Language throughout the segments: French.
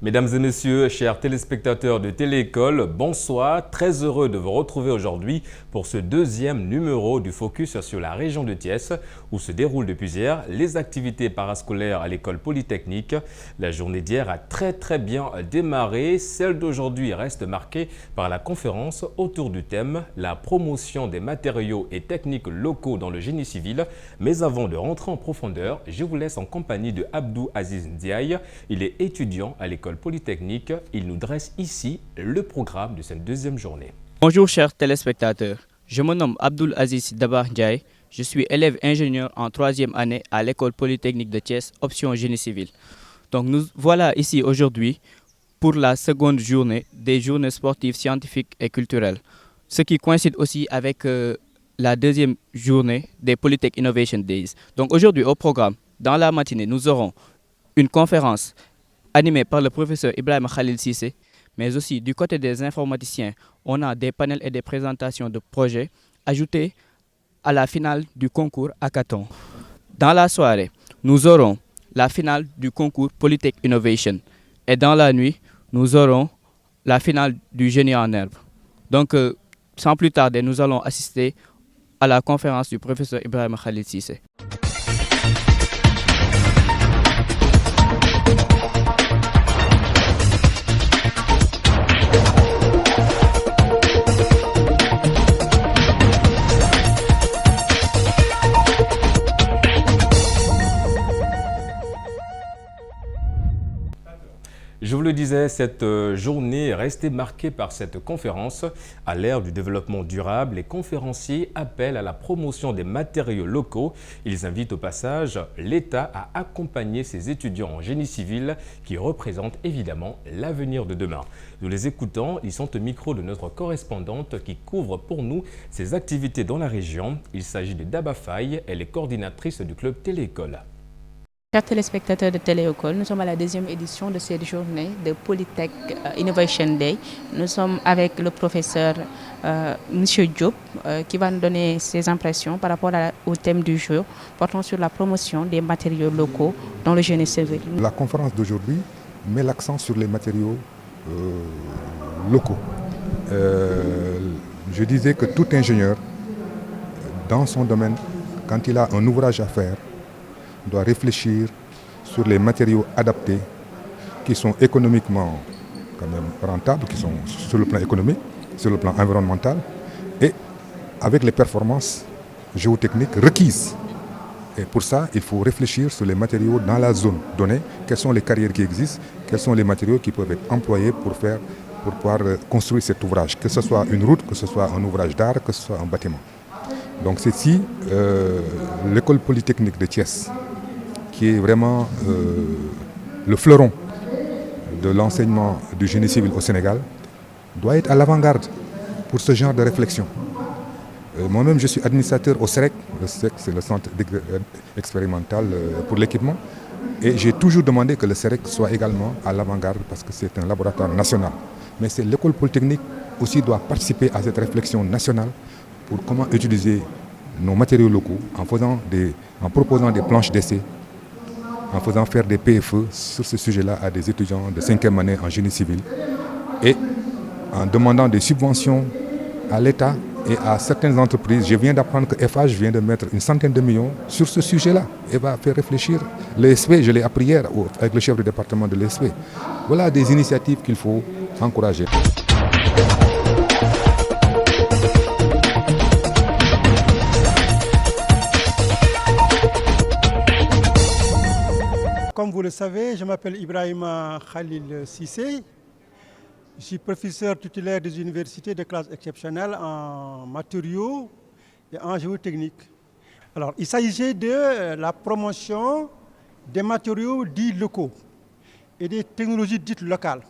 Mesdames et messieurs, chers téléspectateurs de Téléécole, bonsoir. Très heureux de vous retrouver aujourd'hui pour ce deuxième numéro du Focus sur la région de Thiès où se déroulent depuis hier les activités parascolaires à l'école polytechnique. La journée d'hier a très bien démarré. Celle d'aujourd'hui reste marquée par la conférence autour du thème « La promotion des matériaux et techniques locaux dans le génie civil ». Mais avant de rentrer en profondeur, je vous laisse en compagnie de Abdou Aziz Ndiaye. Il est étudiant à l'école polytechnique. Il nous dresse ici le programme de cette deuxième journée. Bonjour chers téléspectateurs, je me nomme Abdoul Aziz Dabakh Ndiaye. Je suis élève ingénieur en 3e année à l'école polytechnique de Thiès, option génie civil. Donc nous voilà ici aujourd'hui pour la seconde journée des journées sportives, scientifiques et culturelles. Ce qui coïncide aussi avec la deuxième journée des Polytech Innovation Days. Donc aujourd'hui au programme, dans la matinée, nous aurons une conférence animée par le professeur Ibrahima Khalil Cissé, mais aussi du côté des informaticiens, on a des panels et des présentations de projets ajoutés à la finale du concours hackathon. Dans la soirée, nous aurons la finale du concours Polytech Innovation et dans la nuit, nous aurons la finale du génie en herbe. Donc, sans plus tarder, nous allons assister à la conférence du professeur Ibrahima Khalil Cissé. Je vous le disais, cette journée est restée marquée par cette conférence. À l'ère du développement durable, les conférenciers appellent à la promotion des matériaux locaux. Ils invitent au passage l'État à accompagner ses étudiants en génie civil qui représentent évidemment l'avenir de demain. Nous les écoutons, ils sont au micro de notre correspondante qui couvre pour nous ces activités dans la région. Il s'agit de Daba Faye, elle est coordinatrice du club Téléécole. Chers téléspectateurs de Téléécole, nous sommes à la deuxième édition de cette journée de Polytech Innovation Day. Nous sommes avec le professeur M. Diop qui va nous donner ses impressions par rapport au thème du jour portant sur la promotion des matériaux locaux dans le génie civil. La conférence d'aujourd'hui met l'accent sur les matériaux locaux. Je disais que tout ingénieur, dans son domaine, quand il a un ouvrage à faire, doit réfléchir sur les matériaux adaptés qui sont économiquement quand même rentables, qui sont sur le plan économique, sur le plan environnemental et avec les performances géotechniques requises. Et pour ça, il faut réfléchir sur les matériaux dans la zone donnée, quelles sont les carrières qui existent, quels sont les matériaux qui peuvent être employés pour pouvoir construire cet ouvrage, que ce soit une route, que ce soit un ouvrage d'art, que ce soit un bâtiment. Donc c'est ici l'école polytechnique de Thiès, qui est vraiment le fleuron de l'enseignement du génie civil au Sénégal, doit être à l'avant-garde pour ce genre de réflexion. Moi-même, je suis administrateur au CEREC. Le CEREC, c'est le centre expérimental pour l'équipement. Et j'ai toujours demandé que le CEREC soit également à l'avant-garde parce que c'est un laboratoire national. Mais l'école polytechnique aussi doit participer à cette réflexion nationale pour comment utiliser nos matériaux locaux en proposant des planches d'essai, en faisant faire des PFE sur ce sujet-là à des étudiants de 5e année en génie civil et en demandant des subventions à l'État et à certaines entreprises. Je viens d'apprendre que FH vient de mettre une centaine de millions sur ce sujet-là et va faire réfléchir l'ESP. Je l'ai appris hier avec le chef du département de l'ESP. Voilà des initiatives qu'il faut encourager. Comme vous le savez, je m'appelle Ibrahima Khalil Cissé. Je suis professeur titulaire des universités de classe exceptionnelle en matériaux et en géotechnique. Alors, il s'agissait de la promotion des matériaux dits locaux et des technologies dites locales.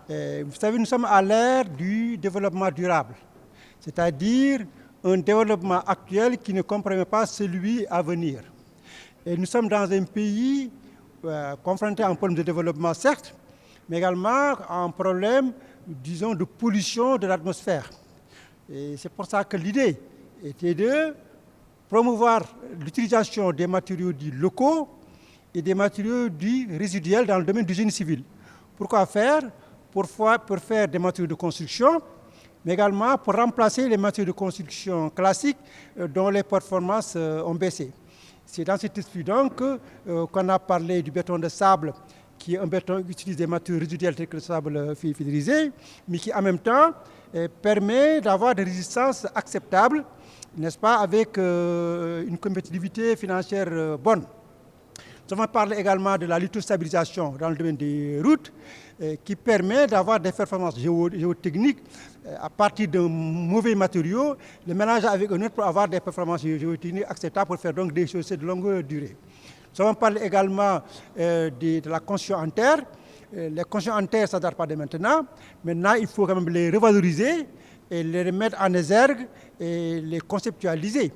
Vous savez, nous sommes à l'ère du développement durable, c'est-à-dire un développement actuel qui ne compromet pas celui à venir. Et nous sommes dans un pays confronté à un problème de développement, certes, mais également à un problème, disons, de pollution de l'atmosphère. Et c'est pour ça que l'idée était de promouvoir l'utilisation des matériaux dits locaux et des matériaux dits résiduels dans le domaine du génie civil, Pourquoi faire? Pour faire des matériaux de construction, mais également pour remplacer les matériaux de construction classiques dont les performances ont baissé. C'est dans cet esprit donc qu'on a parlé du béton de sable, qui est un béton qui utilise des matériaux résiduels tels que le sable fibrilisé, mais qui en même temps permet d'avoir des résistances acceptables, n'est-ce pas, avec une compétitivité financière bonne. Nous avons parlé également de la lithostabilisation dans le domaine des routes, qui permet d'avoir des performances géotechniques à partir d'un mauvais matériau, le mélange avec un autre pour avoir des performances géotechniques acceptables pour faire donc des chaussées de longue durée. Nous avons parlé également de la construction en terre. Les constructions en terre, ça ne date pas de maintenant. Maintenant, il faut quand même les revaloriser et les remettre en exergue et les conceptualiser.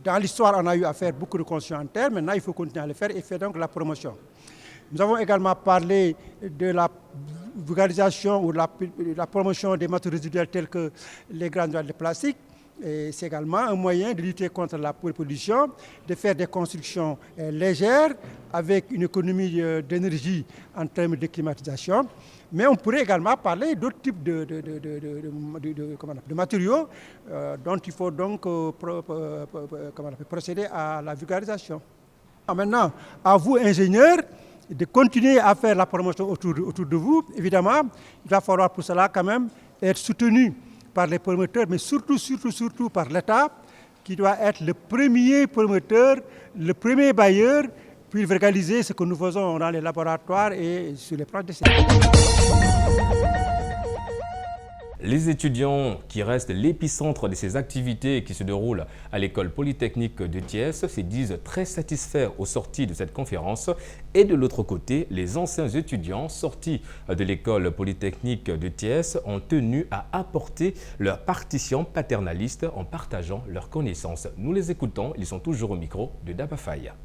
Dans l'histoire, on a eu à faire beaucoup de constructions en terre. Maintenant, il faut continuer à le faire et faire donc la promotion. Nous avons également parlé de la vulgarisation ou de la promotion des matériaux résiduels tels que les granules de plastique. C'est également un moyen de lutter contre la pollution, de faire des constructions légères avec une économie d'énergie en termes de climatisation. Mais on pourrait également parler d'autres types de matériaux dont il faut donc procéder à la vulgarisation. Maintenant, à vous, ingénieurs, de continuer à faire la promotion autour de vous. Évidemment, il va falloir pour cela quand même être soutenu par les promoteurs, mais surtout par l'État, qui doit être le premier promoteur, le premier bailleur, puis vulgariser ce que nous faisons dans les laboratoires et sur les plans d'essai. Les étudiants qui restent l'épicentre de ces activités qui se déroulent à l'école polytechnique de Thiès se disent très satisfaits aux sorties de cette conférence. Et de l'autre côté, les anciens étudiants sortis de l'école polytechnique de Thiès ont tenu à apporter leur partition paternaliste en partageant leurs connaissances. Nous les écoutons, ils sont toujours au micro de Dabafaya.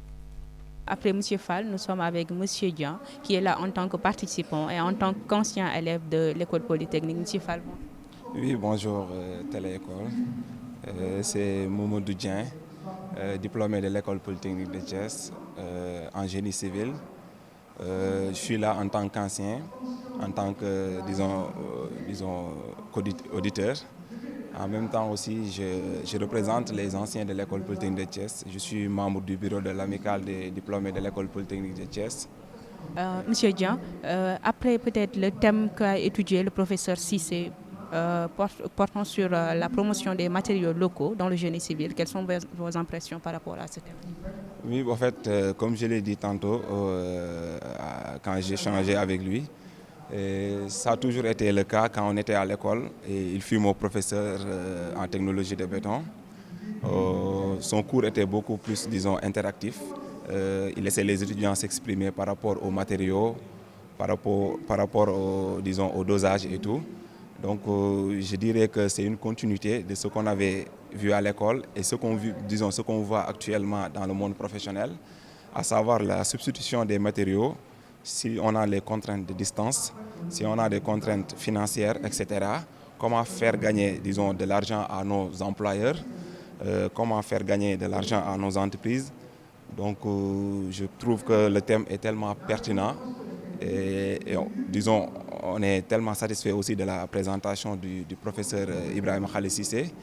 Après M. Fall, nous sommes avec M. Dian, qui est là en tant que participant et en tant qu'ancien élève de l'école polytechnique. M. Fall, bon. Oui, bonjour Téléécole. C'est Momodou Dian, diplômé de l'école polytechnique de Thiès en génie civil. Je suis là en tant qu'ancien, en tant que, disons auditeur. En même temps aussi, je représente les anciens de l'école polytechnique de Thiès. Je suis membre du bureau de l'amicale des diplômés de l'école polytechnique de Thiès. Monsieur Dian, après peut-être le thème qu'a étudié le professeur Cissé portant sur la promotion des matériaux locaux dans le génie civil, quelles sont vos impressions par rapport à ce thème? Oui, en fait, comme je l'ai dit tantôt, quand j'ai échangé avec lui, et ça a toujours été le cas quand on était à l'école et il fut mon professeur en technologie de béton. Son cours était beaucoup plus, disons, interactif. Il laissait les étudiants s'exprimer par rapport aux matériaux, par rapport au, disons, au dosage et tout. Donc je dirais que c'est une continuité de ce qu'on avait vu à l'école et ce qu'on voit actuellement dans le monde professionnel, à savoir la substitution des matériaux. Si on a les contraintes de distance, si on a des contraintes financières, etc., comment faire gagner, disons, de l'argent à nos employeurs, comment faire gagner de l'argent à nos entreprises. Donc, je trouve que le thème est tellement pertinent et disons, on est tellement satisfait aussi de la présentation du professeur Ibrahim Khalil Cissé.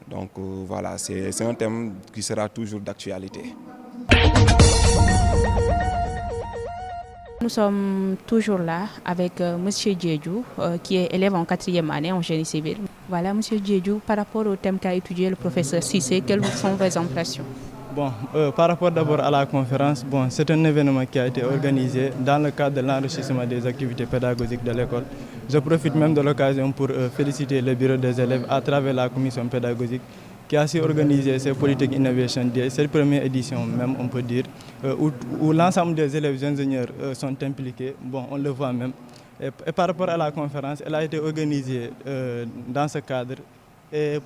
Donc, voilà, c'est un thème qui sera toujours d'actualité. Nous sommes toujours là avec M. Djedjou, qui est élève en 4e année en génie civil. Voilà, M. Djedjou, par rapport au thème qu'a étudié le professeur Cissé, quelles sont vos impressions? Bon, par rapport d'abord à la conférence, bon, c'est un événement qui a été organisé dans le cadre de l'enrichissement des activités pédagogiques de l'école. Je profite même de l'occasion pour féliciter le bureau des élèves à travers la commission pédagogique qui a su organiser ces Polytech Innovation Day, cette première édition même, on peut dire, où l'ensemble des élèves ingénieurs sont impliqués. Bon, on le voit même. Et par rapport à la conférence, elle a été organisée dans ce cadre. Et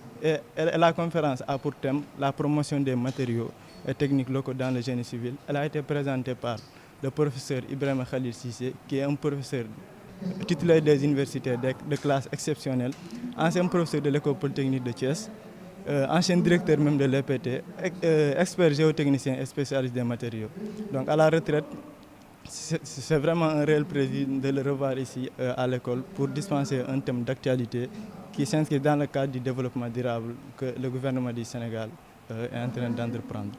la conférence a pour thème la promotion des matériaux et techniques locaux dans le génie civil. Elle a été présentée par le professeur Ibrahim Khalil Cissé, qui est un professeur titulaire des universités de classe exceptionnelle, ancien professeur de l'école polytechnique de Thiès, ancien directeur même de l'EPT, expert géotechnicien et spécialiste des matériaux. Donc à la retraite, C'est vraiment un réel plaisir de le revoir ici à l'école pour dispenser un thème d'actualité qui s'inscrit dans le cadre du développement durable que le gouvernement du Sénégal est en train d'entreprendre.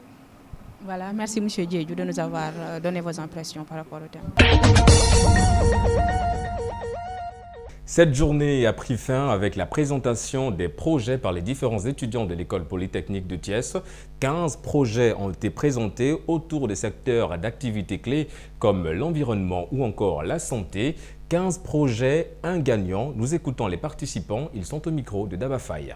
Voilà, merci M. Diédhiou de nous avoir donné vos impressions par rapport au thème. Cette journée a pris fin avec la présentation des projets par les différents étudiants de l'école polytechnique de Thiès. 15 projets ont été présentés autour des secteurs d'activité clés comme l'environnement ou encore la santé. 15 projets, un gagnant. Nous écoutons les participants. Ils sont au micro de Daba Faye.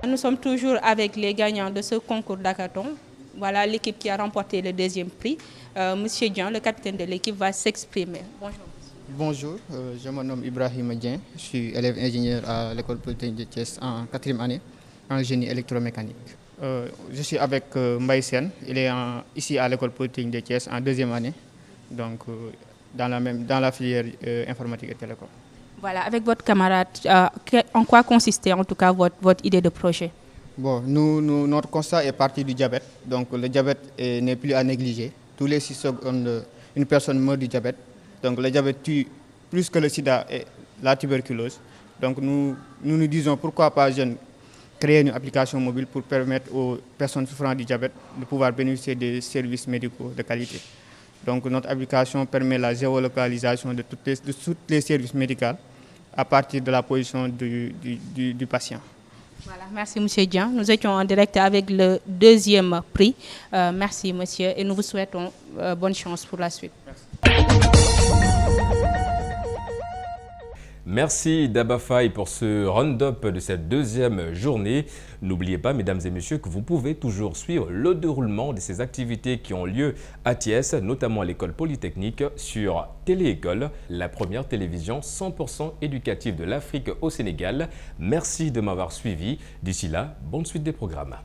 Nous sommes toujours avec les gagnants de ce concours d'hackathon. Voilà l'équipe qui a remporté le deuxième prix. Monsieur Dian, le capitaine de l'équipe, va s'exprimer. Bonjour. Bonjour, je me nomme Ibrahim Dien. Je suis élève ingénieur à l'école polytechnique de Thiès en 4e année en génie électromécanique. Je suis avec Mbaye Sen. Il est ici à l'école polytechnique de Thiès en 2e année, donc dans la filière informatique et télécom. Voilà, avec votre camarade, en quoi consistait en tout cas votre idée de projet? Bon, notre constat est parti du diabète. Donc le diabète n'est plus à négliger. Tous les 6 secondes, une personne meurt du diabète. Donc le diabète tue plus que le sida et la tuberculose. Donc nous disons pourquoi pas jeunes créer une application mobile pour permettre aux personnes souffrant du diabète de pouvoir bénéficier des services médicaux de qualité. Donc notre application permet la géolocalisation de tous les services médicaux à partir de la position du patient. Voilà, merci M. Dian. Nous étions en direct avec le deuxième prix. Merci monsieur et nous vous souhaitons bonne chance pour la suite. Merci Daba Faye pour ce round-up de cette deuxième journée. N'oubliez pas, mesdames et messieurs, que vous pouvez toujours suivre le déroulement de ces activités qui ont lieu à Thiès, notamment à l'école polytechnique, sur Télé-École, la première télévision 100% éducative de l'Afrique au Sénégal. Merci de m'avoir suivi. D'ici là, bonne suite des programmes.